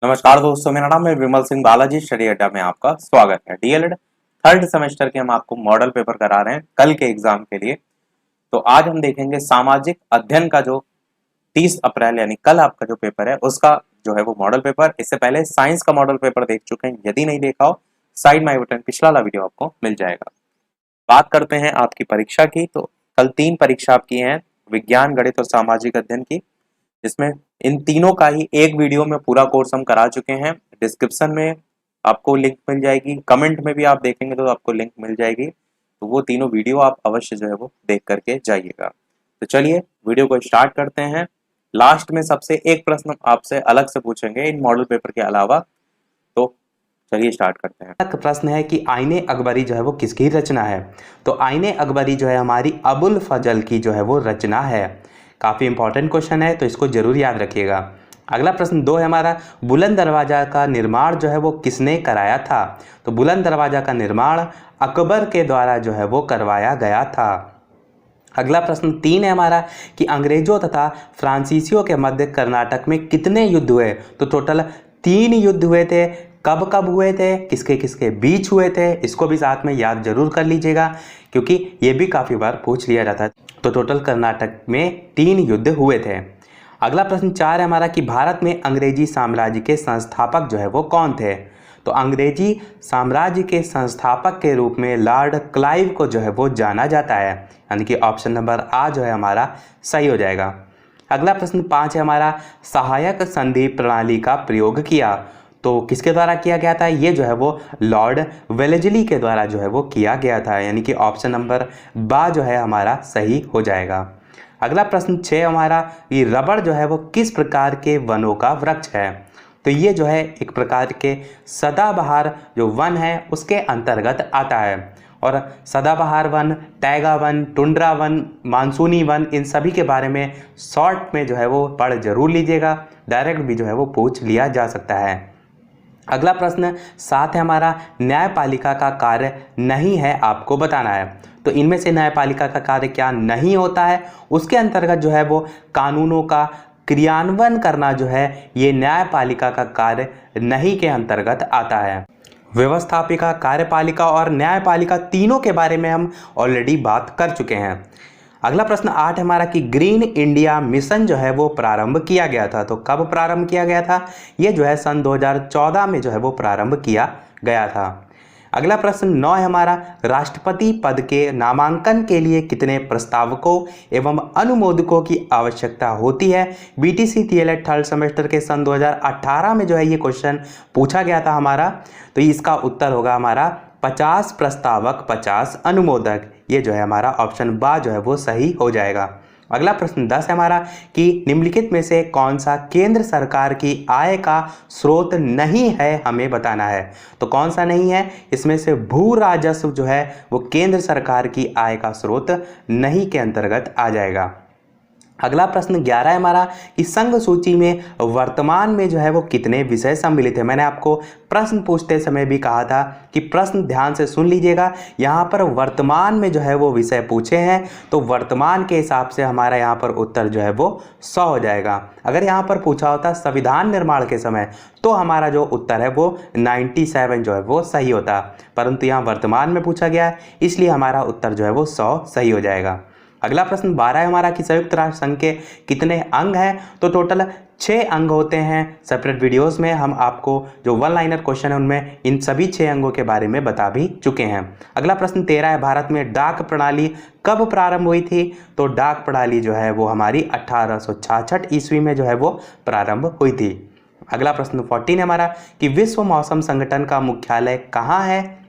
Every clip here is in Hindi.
नमस्कार दोस्तों, मेरा नाम है विमल सिंह बालाजी। स्टडी अड्डा में आपका स्वागत है। डीएलएड थर्ड सेमेस्टर के हम आपको मॉडल पेपर करा रहे हैं कल के एग्जाम के लिए। तो आज हम देखेंगे सामाजिक अध्ययन का जो 30 अप्रैल यानी कल आपका जो पेपर है उसका जो है वो मॉडल पेपर। इससे पहले साइंस का मॉडल पेपर देख चुके हैं, यदि नहीं देखा हो साइड में आई बटन पिछला वाला वीडियो आपको मिल जाएगा। बात करते हैं आपकी परीक्षा की। तो कल 3 परीक्षा आपकी हैं, विज्ञान, गणित और सामाजिक अध्ययन की, जिसमें इन तीनों का ही एक वीडियो में पूरा कोर्स हम करा चुके हैं। डिस्क्रिप्शन में आपको लिंक मिल जाएगी, कमेंट में भी आप देखेंगे तो आपको लिंक मिल जाएगी। तो वो तीनों वीडियो आप अवश्य जो है वो देख करके जाइएगा। तो चलिए वीडियो को स्टार्ट करते हैं। लास्ट में सबसे एक प्रश्न आपसे अलग से पूछेंगे इन मॉडल पेपर के अलावा। तो चलिए स्टार्ट करते हैं। एक प्रश्न है कि आईने अकबरी जो है वो किसकी रचना है। तो आईने अकबरी जो है हमारी अबुल फजल की जो है वो रचना है। काफ़ी इंपॉर्टेंट क्वेश्चन है, तो इसको जरूर याद रखिएगा। अगला प्रश्न 2 है हमारा, बुलंद दरवाजा का निर्माण जो है वो किसने कराया था। तो बुलंद दरवाजा का निर्माण अकबर के द्वारा जो है वो करवाया गया था। अगला प्रश्न 3 है हमारा कि अंग्रेजों तथा फ्रांसीसियों के मध्य कर्नाटक में कितने युद्ध हुए। तो टोटल 3 युद्ध हुए थे। कब कब हुए थे, किसके किसके बीच हुए थे, इसको भी साथ में याद जरूर कर लीजिएगा, क्योंकि ये भी काफ़ी बार पूछ लिया जाता है। तो टोटल कर्नाटक में 3 युद्ध हुए थे। अगला प्रश्न 4 है हमारा कि भारत में अंग्रेजी साम्राज्य के संस्थापक जो है वो कौन थे। तो अंग्रेजी साम्राज्य के संस्थापक के रूप में लॉर्ड क्लाइव को जो है वो जाना जाता है, यानी कि ऑप्शन नंबर आ जो है हमारा सही हो जाएगा। अगला प्रश्न 5 है हमारा, सहायक संधि प्रणाली का प्रयोग किया। तो किसके द्वारा किया गया था, ये जो है वो लॉर्ड वेलेस्ली के द्वारा जो है वो किया गया था, यानी कि ऑप्शन नंबर बा जो है हमारा सही हो जाएगा। अगला प्रश्न 6 हमारा, ये रबड़ जो है वो किस प्रकार के वनों का वृक्ष है। तो ये जो है एक प्रकार के सदाबहार जो वन है उसके अंतर्गत आता है। और सदाबहार one, taiga one, tundra one, मानसूनी वन, इन सभी के बारे में शॉर्ट में जो है वो पढ़ जरूर लीजिएगा, डायरेक्ट भी जो है वो पूछ लिया जा सकता है। अगला प्रश्न 7 है हमारा, न्यायपालिका का कार्य नहीं है आपको बताना है। तो इनमें से न्यायपालिका का कार्य क्या नहीं होता है, उसके अंतर्गत जो है वो कानूनों का क्रियान्वयन करना जो है ये न्यायपालिका का कार्य नहीं के अंतर्गत आता है। व्यवस्थापिका, कार्यपालिका और न्यायपालिका तीनों के बारे में हम ऑलरेडी बात कर चुके हैं। अगला प्रश्न 8 हमारा कि ग्रीन इंडिया मिशन जो है वो प्रारंभ किया गया था। तो कब प्रारंभ किया गया था, ये जो है सन 2014 में जो है वो प्रारंभ किया गया था। अगला प्रश्न 9 है हमारा, राष्ट्रपति पद के नामांकन के लिए कितने प्रस्तावकों एवं अनुमोदकों की आवश्यकता होती है। बीटीसी डीएलएड थर्ड सेमेस्टर के सन 2018 में जो है ये क्वेश्चन पूछा गया था हमारा। तो इसका उत्तर होगा हमारा 50 प्रस्तावक 50 अनुमोदक। ये जो है हमारा ऑप्शन बा जो है वो सही हो जाएगा। अगला प्रश्न 10 है हमारा कि निम्नलिखित में से कौन सा केंद्र सरकार की आय का स्रोत नहीं है, हमें बताना है। तो कौन सा नहीं है, इसमें से भू राजस्व जो है वो केंद्र सरकार की आय का स्रोत नहीं के अंतर्गत आ जाएगा। अगला प्रश्न 11 है हमारा कि संघ सूची में वर्तमान में जो है वो कितने विषय सम्मिलित है। मैंने आपको प्रश्न पूछते समय भी कहा था कि प्रश्न ध्यान से सुन लीजिएगा। यहाँ पर वर्तमान में जो है वो विषय पूछे हैं, तो वर्तमान के हिसाब से हमारा यहाँ पर उत्तर जो है वो 100 हो जाएगा। अगर यहाँ पर पूछा होता संविधान निर्माण के समय तो हमारा जो उत्तर है वो 97 जो है वो सही होता, परंतु यहाँ वर्तमान में पूछा गया है इसलिए हमारा उत्तर जो है वो 100 सही हो जाएगा। अगला प्रश्न 12 है हमारा कि संयुक्त राष्ट्र संघ के कितने अंग हैं। तो टोटल 6 अंग होते हैं। सेपरेट वीडियोस में हम आपको जो वन लाइनर क्वेश्चन है उनमें इन सभी 6 अंगों के बारे में बता भी चुके हैं। अगला प्रश्न 13 है, भारत में डाक प्रणाली कब प्रारंभ हुई थी। तो डाक प्रणाली जो है वो हमारी 1866 ईस्वी में जो है वो प्रारंभ हुई थी। अगला प्रश्न 14 है हमारा कि विश्व मौसम संगठन का मुख्यालय कहाँ है।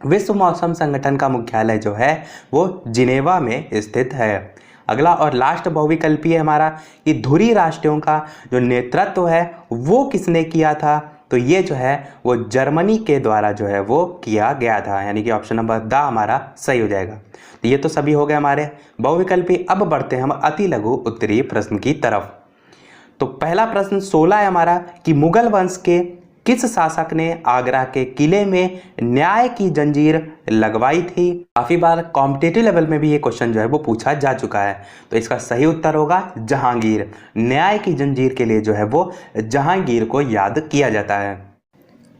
विश्व मौसम संगठन का मुख्यालय जो है वो जिनेवा में स्थित है। अगला और लास्ट बहुविकल्पीय है हमारा कि धुरी राष्ट्रों का जो नेतृत्व है वो किसने किया था। तो ये जो है वो जर्मनी के द्वारा जो है वो किया गया था, यानी कि ऑप्शन नंबर द हमारा सही हो जाएगा। तो ये तो सभी हो गए हमारे बहुविकल्पी। अब बढ़ते हैं हम अति लघु उत्तरीय प्रश्न की तरफ। तो पहला प्रश्न 16 है हमारा कि मुगल वंश के किस शासक ने आगरा के किले में न्याय की जंजीर लगवाई थी? काफी बार कॉम्पिटिटिव लेवल में भी ये क्वेश्चन जो है वो पूछा जा चुका है। तो इसका सही उत्तर होगा जहांगीर। न्याय की जंजीर के लिए जो है वो जहांगीर को याद किया जाता है।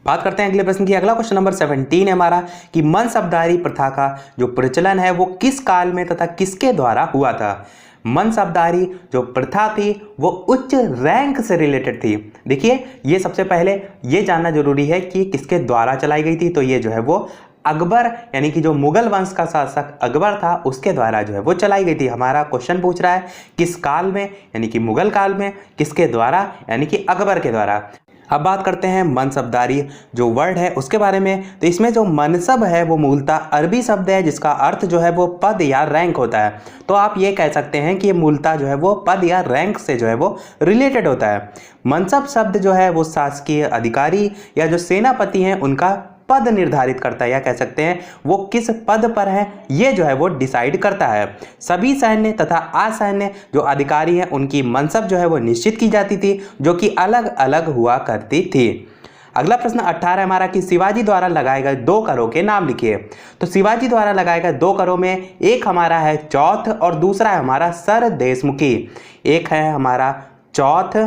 बात करते हैं अगले प्रश्न की। अगला क्वेश्चन नंबर 17 है हमारा कि मनसबदारी प्रथा का जो प्रचलन है वो किस काल में तथा किसके द्वारा हुआ था? मनसबदारी जो प्रथा थी वो उच्च रैंक से रिलेटेड थी। देखिए, ये सबसे पहले ये जानना जरूरी है कि किसके द्वारा चलाई गई थी। तो ये जो है वो अकबर यानी कि जो मुगल वंश का शासक अकबर था उसके द्वारा जो है वो चलाई गई थी। हमारा क्वेश्चन पूछ रहा है किस काल में, यानी कि मुगल काल में, किसके द्वारा, यानी कि अकबर के द्वारा। अब बात करते हैं मनसबदारी जो वर्ड है उसके बारे में। तो इसमें जो मनसब है वो मूलतः अरबी शब्द है जिसका अर्थ जो है वो पद या रैंक होता है। तो आप ये कह सकते हैं कि ये मूलतः जो है वो पद या रैंक से जो है वो रिलेटेड होता है। मनसब शब्द जो है वो शासकीय अधिकारी या जो सेनापति हैं उनका पद निर्धारित करता है, या कह सकते हैं वो किस पद पर है ये जो है वो डिसाइड करता है। सभी सैन्य तथा असैन्य जो अधिकारी हैं उनकी मनसब जो है वो निश्चित की जाती थी, जो कि अलग अलग हुआ करती थी। अगला प्रश्न 18 हमारा कि शिवाजी द्वारा लगाए गए 2 करों के नाम लिखिए। तो शिवाजी द्वारा लगाए गए 2 करों में एक हमारा है चौथ और दूसरा है हमारा सर देशमुखी। एक है हमारा चौथ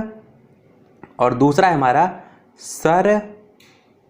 और दूसरा है हमारा सर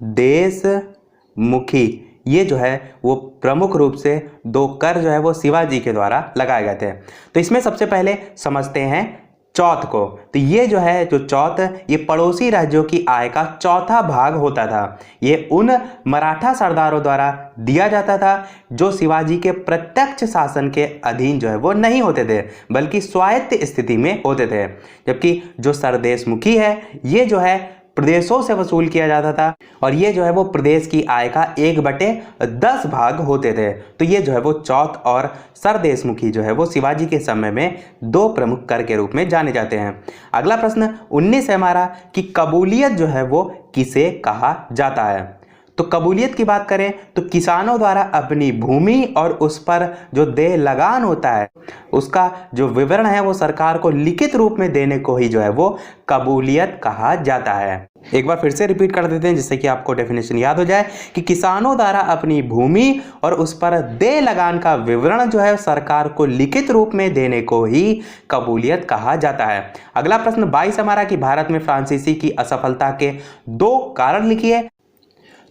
देशमुखी। ये जो है वो प्रमुख रूप से 2 कर जो है वो शिवाजी के द्वारा लगाए गए थे। तो इसमें सबसे पहले समझते हैं चौथ को। तो ये जो है जो चौथ ये पड़ोसी राज्यों की आय का चौथा भाग होता था। ये उन मराठा सरदारों द्वारा दिया जाता था जो शिवाजी के प्रत्यक्ष शासन के अधीन जो है वो नहीं होते थे, बल्कि स्वायत्त स्थिति में होते थे। जबकि जो सरदेशमुखी है ये जो है प्रदेशों से वसूल किया जाता था और ये जो है वो प्रदेश की आय का 1/10 भाग होते थे। तो ये जो है वो चौथ और सरदेशमुखी जो है वो शिवाजी के समय में 2 प्रमुख कर के रूप में जाने जाते हैं। अगला प्रश्न 19 है हमारा कि कबूलियत जो है वो किसे कहा जाता है? तो कबूलियत की बात करें तो किसानों द्वारा अपनी भूमि और उस पर जो देय लगान होता है उसका जो विवरण है वो सरकार को लिखित रूप में देने को ही जो है वो कबूलियत कहा जाता है। एक बार फिर से रिपीट कर देते हैं जिससे कि आपको डेफिनेशन याद हो जाए कि किसानों द्वारा अपनी भूमि और उस पर देय लगान का विवरण जो है सरकार को लिखित रूप में देने को ही कबूलियत कहा जाता है। अगला प्रश्न 22 हमारा कि भारत में फ्रांसीसी की असफलता के 2 कारण लिखिए।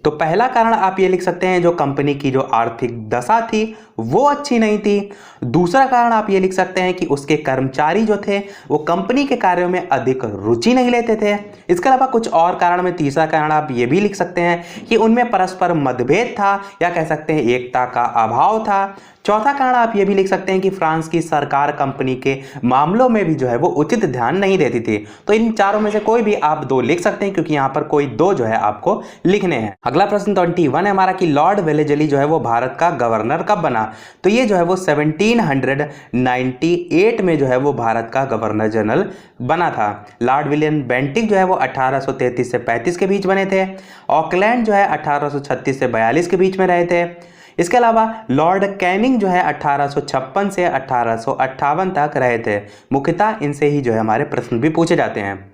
तो पहला कारण आप ये लिख सकते हैं जो कंपनी की जो आर्थिक दशा थी वो अच्छी नहीं थी। दूसरा कारण आप ये लिख सकते हैं कि उसके कर्मचारी जो थे वो कंपनी के कार्यों में अधिक रुचि नहीं लेते थे। इसके अलावा कुछ और कारण में तीसरा कारण आप ये भी लिख सकते हैं कि उनमें परस्पर मतभेद था, या कह सकते हैं एकता का अभाव था। चौथा कारण आप ये भी लिख सकते हैं कि फ्रांस की सरकार कंपनी के मामलों में भी जो है वो उचित ध्यान नहीं देती थी। तो इन चारों में से कोई भी आप 2 लिख सकते हैं क्योंकि यहाँ पर कोई 2 जो है आपको लिखने हैं। अगला प्रश्न 21 है हमारा कि लॉर्ड वेलेस्ली जो है वो भारत का गवर्नर कब बना? तो ये जो है वो 1798 में जो है वो भारत का गवर्नर जनरल बना था। लॉर्ड विलियम बेंटिक जो है वो 1833 से 35 के बीच बने थे। ऑकलैंड जो है 1836 से 42 के बीच में रहे थे। इसके अलावा लॉर्ड कैनिंग जो है 1856 से 1858 तक रहे थे। मुख्यतः इनसे ही जो है हमारे प्रश्न भी पूछे जाते हैं।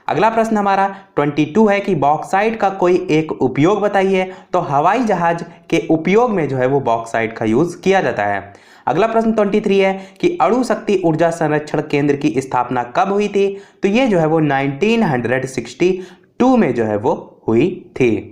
अगला प्रश्न हमारा 22 है कि बॉक्साइट का कोई एक उपयोग बताइए। तो हवाई जहाज के उपयोग में जो है वो बॉक्साइट का यूज किया जाता है। अगला प्रश्न 23 है कि अणु शक्ति ऊर्जा संरक्षण केंद्र की स्थापना कब हुई थी? तो ये जो है वो 1962 में जो है वो हुई थी।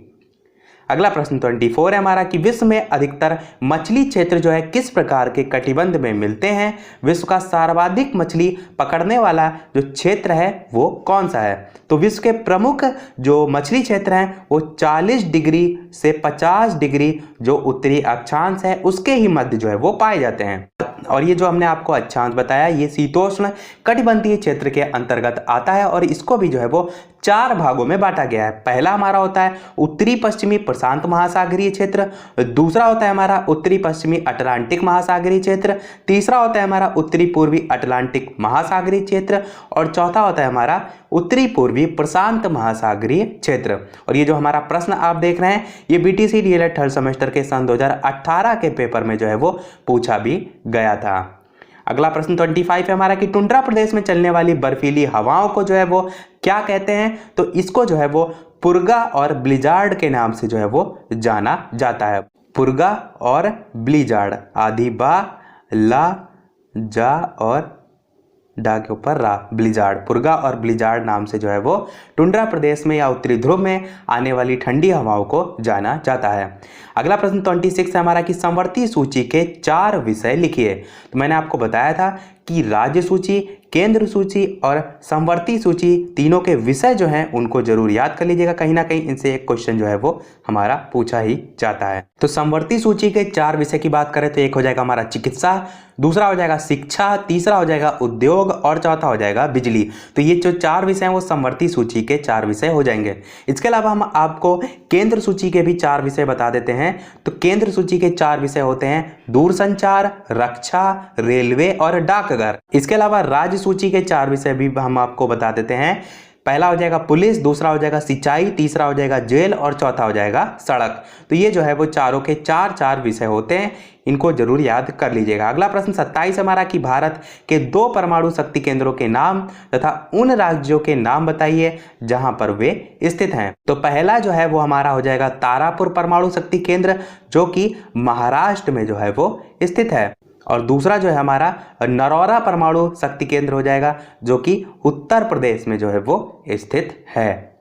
अगला प्रश्न 24 है हमारा कि विश्व में अधिकतर मछली क्षेत्र जो है किस प्रकार के कटिबंध में मिलते हैं? विश्व का सर्वाधिक मछली पकड़ने वाला जो क्षेत्र है वो कौन सा है? तो विश्व के प्रमुख जो मछली क्षेत्र हैं वो 40 डिग्री से 50 डिग्री जो उत्तरी अक्षांश है उसके ही मध्य जो है वो पाए जाते हैं। और ये जो हमने आपको अक्षांश बताया ये शीतोष्ण कटिबंधीय क्षेत्र के अंतर्गत आता है और इसको भी जो है वो 4 भागों में बांटा गया है। पहला हमारा होता है उत्तरी पश्चिमी प्रशांत महासागरीय क्षेत्र, दूसरा होता है हमारा उत्तरी पश्चिमी अटलांटिक महासागरीय क्षेत्र, तीसरा होता है हमारा उत्तरी पूर्वी अटलांटिक महासागरीय क्षेत्र और चौथा होता है हमारा उत्तरी पूर्वी प्रशांत महासागरीय क्षेत्र। और ये जो हमारा प्रश्न आप देख रहे हैं ये बीटीसी डीएलएड 3rd सेमेस्टर के सन 2018 के पेपर में जो है वो पूछा भी गया था। अगला प्रश्न 25 है हमारा कि टुंड्रा प्रदेश में चलने वाली बर्फीली हवाओं को जो है वो क्या कहते हैं? तो इसको जो है वो पुर्गा और ब्लिजार्ड के नाम से जो है वो जाना जाता है। पुर्गा और ब्लिजार्ड, आधी बा, ला, जा और डा के ऊपर रा, ब्लिजार्ड, पुर्गा और ब्लिजार्ड नाम से जो है वो टुंड्रा प्रदेश में या उत्तरी ध्रुव में आने वाली ठंडी हवाओं को जाना जाता है। अगला प्रश्न 26 है हमारा कि समवर्ती सूची के 4 विषय लिखिए। तो मैंने आपको बताया था कि राज्य सूची, केंद्र सूची और समवर्ती सूची तीनों के विषय जो हैं उनको जरूर याद कर लीजिएगा, कहीं ना कहीं इनसे एक क्वेश्चन जो है वो हमारा पूछा ही जाता है। तो समवर्ती सूची के 4 विषय की बात करें तो एक हो जाएगा हमारा चिकित्सा, दूसरा हो जाएगा शिक्षा, तीसरा हो जाएगा उद्योग और चौथा हो जाएगा बिजली। तो ये जो 4 विषय हैं वो समवर्ती सूची के 4 विषय हो जाएंगे। इसके अलावा हम आपको केंद्र सूची के भी 4 विषय बता देते हैं। तो केंद्र सूची के 4 विषय होते हैं दूरसंचार, रक्षा, रेलवे और डाकघर। इसके अलावा राज्य सूची के 4 विषय भी हम आपको बता देते हैं। पहला हो जाएगा पुलिस, दूसरा हो जाएगा सिंचाई, तीसरा हो जाएगा जेल और चौथा हो जाएगा सड़क। तो ये जो है वो चारों के 4 विषय होते हैं, इनको जरूर याद कर लीजिएगा। अगला प्रश्न 27 हमारा कि भारत के 2 परमाणु शक्ति केंद्रों के नाम तथा उन राज्यों के नाम बताइए जहां पर वे स्थित हैं। तो पहला जो है वो हमारा हो जाएगा तारापुर परमाणु शक्ति केंद्र, जो कि महाराष्ट्र में जो है वो स्थित है। और दूसरा जो है हमारा नरौरा परमाणु शक्ति केंद्र हो जाएगा, जो कि उत्तर प्रदेश में जो है वो स्थित है।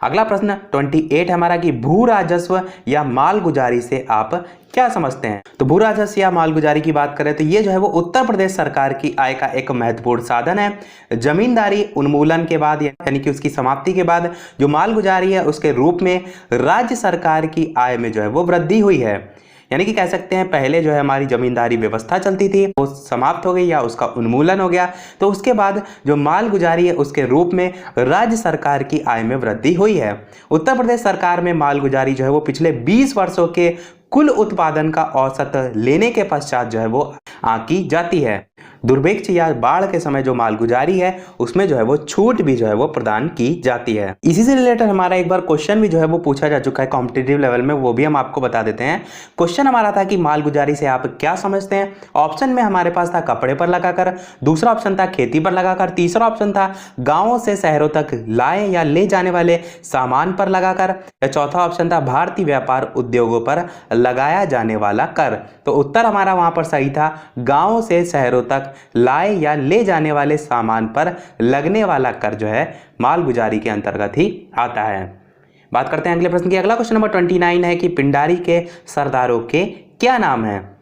अगला प्रश्न 28 है हमारा कि भू राजस्व या मालगुजारी से आप क्या समझते हैं। तो भू राजस्व या मालगुजारी की बात करें तो ये जो है वो उत्तर प्रदेश सरकार की आय का एक महत्वपूर्ण साधन है। जमींदारी उन्मूलन के बाद यानी कि उसकी समाप्ति के बाद जो मालगुजारी है उसके रूप में राज्य सरकार की आय में जो है वो वृद्धि हुई है। यानी कि कह सकते हैं पहले जो है हमारी जमींदारी व्यवस्था चलती थी वो समाप्त हो गई या उसका उन्मूलन हो गया, तो उसके बाद जो मालगुजारी है उसके रूप में राज्य सरकार की आय में वृद्धि हुई है। उत्तर प्रदेश सरकार में मालगुजारी जो है वो पिछले 20 वर्षों के कुल उत्पादन का औसत लेने के पश्चात जो है वो आंकी जाती है। दुर्भिक्ष या बाढ़ के समय जो मालगुजारी है उसमें जो है वो छूट भी जो है वो प्रदान की जाती है। इसी से रिलेटेड हमारा एक बार क्वेश्चन भी जो है वो पूछा जा चुका है कॉम्पिटिटिव लेवल में, वो भी हम आपको बता देते हैं। क्वेश्चन हमारा था कि मालगुजारी से आप क्या समझते हैं। ऑप्शन में हमारे पास था कपड़े पर लगाकर, दूसरा ऑप्शन था खेती पर लगाकर, तीसरा ऑप्शन था गाँवों से शहरों तक लाए या ले जाने वाले सामान पर लगाकर, या चौथा ऑप्शन था भारतीय व्यापार उद्योगों पर लगाया जाने वाला कर। तो उत्तर हमारा वहां पर सही था, गाँवों से शहरों तक लाए या ले जाने वाले सामान पर लगने वाला कर जो है मालगुजारी के अंतर्गत ही आता है। बात करते हैं अगले प्रश्न की। अगला क्वेश्चन नंबर 29 है कि पिंडारी के सरदारों के क्या नाम हैं।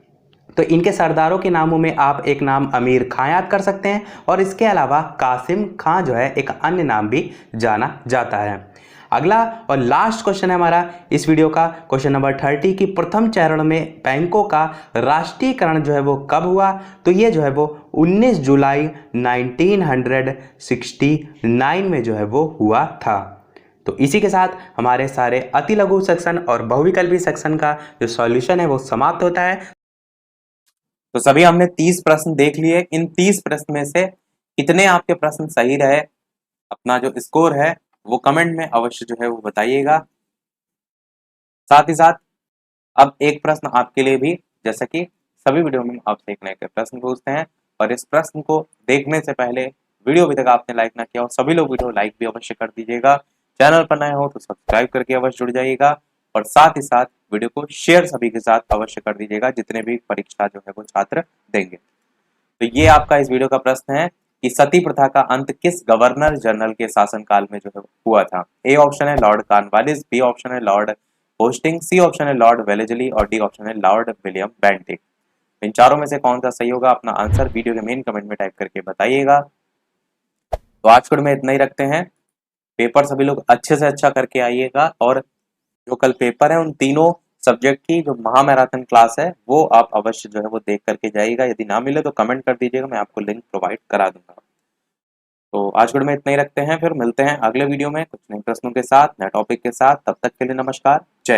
तो इनके सरदारों के नामों में आप एक नाम अमीर खां याद कर सकते हैं और इसके अलावा कासिम खां जो है एक अन्य नाम भी जाना जाता है। अगला और लास्ट क्वेश्चन है हमारा इस वीडियो का, क्वेश्चन नंबर 30 की प्रथम चरण में बैंकों का राष्ट्रीयकरण जो है वो कब हुआ। तो ये जो है वो 19 जुलाई 1969 में जो है वो हुआ था। तो इसी के साथ हमारे सारे अति लघु सेक्शन और बहुविकल्पी सेक्शन का जो सॉल्यूशन है वो समाप्त होता है। तो सभी हमने 30 प्रश्न देख लिए। इन 30 प्रश्न में से कितने आपके प्रश्न सही रहे, अपना जो स्कोर है वो कमेंट में अवश्य जो है वो बताइएगा। साथ ही साथ अब एक प्रश्न आपके लिए भी, जैसा कि सभी वीडियो में आपसे एक नए प्रश्न पूछते हैं, और इस प्रश्न को देखने से पहले वीडियो अभी तक आपने लाइक ना किया हो, सभी लोग वीडियो लाइक भी अवश्य कर दीजिएगा। चैनल पर नए हो तो सब्सक्राइब करके अवश्य जुड़ जाइएगा, और साथ ही साथ वीडियो को शेयर सभी के साथ अवश्य कर दीजिएगा जितने भी परीक्षा जो है वो छात्र देंगे। तो ये आपका इस वीडियो का प्रश्न है कि सती प्रथा का अंत किस गवर्नर जनरल के शासनकाल में जो है हुआ था। ए ऑप्शन है लॉर्ड कॉर्नवालिस, बी ऑप्शन है लॉर्ड होस्टिंग, सी ऑप्शन है लॉर्ड वेलेजली और डी ऑप्शन है लॉर्ड विलियम बेंटिक। इन चारों में से कौन सा सही होगा, अपना आंसर वीडियो के मेन कमेंट में टाइप करके बताइएगा। तो आज में इतना ही रखते हैं। पेपर सभी लोग अच्छे से अच्छा करके आइएगा, और जो कल पेपर है उन तीनों सब्जेक्ट की जो महामैराथन क्लास है वो आप अवश्य जो है वो देख करके जाइएगा। यदि ना मिले तो कमेंट कर दीजिएगा, मैं आपको लिंक प्रोवाइड करा दूंगा। तो आज में इतना ही रखते हैं, फिर मिलते हैं अगले वीडियो में कुछ नए प्रश्नों के साथ, नए टॉपिक के साथ। तब तक के लिए नमस्कार, जय।